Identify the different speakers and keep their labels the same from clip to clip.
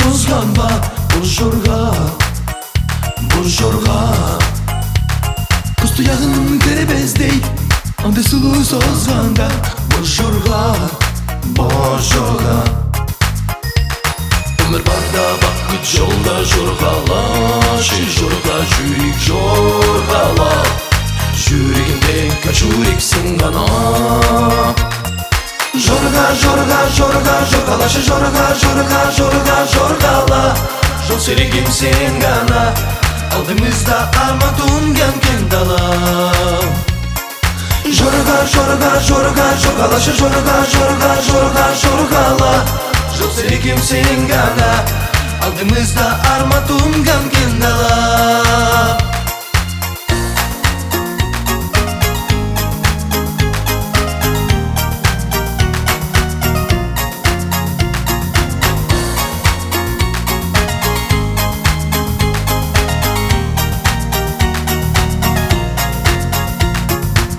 Speaker 1: озганба буржорға Көз тұяғын тербездей аңды сұлу созғанда буржорға Өмір барда бақыт жолда жорғала жорға жүрек жорғала жүрегімде качурексің ғана жорғалашы жорғала жол серігімсің ғана алдымызда арман тұнған кең дала жорғалашы жорғала жол серігімсің ғана алдымызда арман тұнған кең дала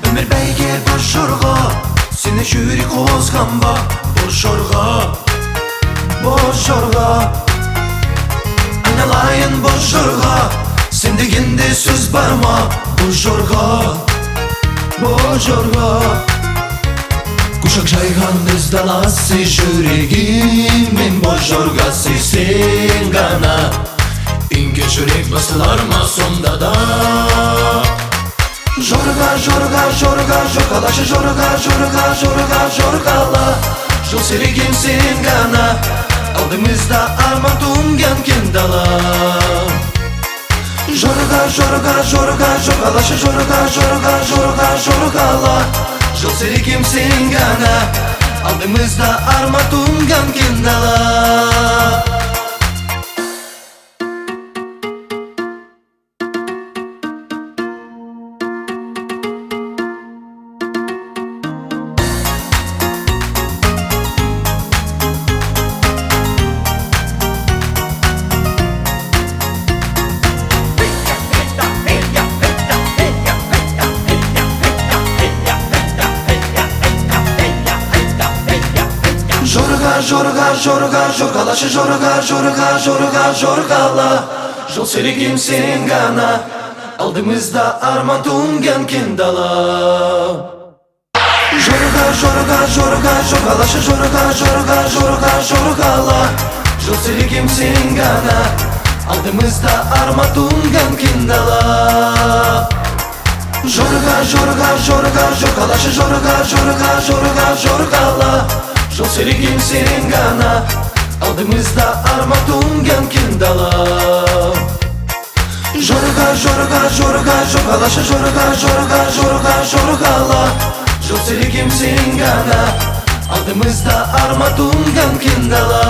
Speaker 1: Өмір бәйге боржорға сені жүрек озғанба боржорға айналайын боржорға сен дегенде сөз бар ма боржорға құшақ жайған із даласы жүрегіммен боржорғасы сен ғана инге жүрек басылар ма сонда да жорғалашы жорғала жол серігімсің ғана алдымызда арман тұнған кең дала жорғалашы жорғала жол серігімсің ғана алдымызда арман тұнған кең дала жорғалашы жорғала жол серігімсің ғана алдымызда арман тұнған кең дала жорғалашы жорғала жол серігімсің ғана алдымызда арман тұнған кең дала жорғалашы жорғала жол серігімсің ғана алдымызда арман тұнған кең дала жорғалашы жорғала жол серігімсің ғана алдымызда арман тұнған кең дала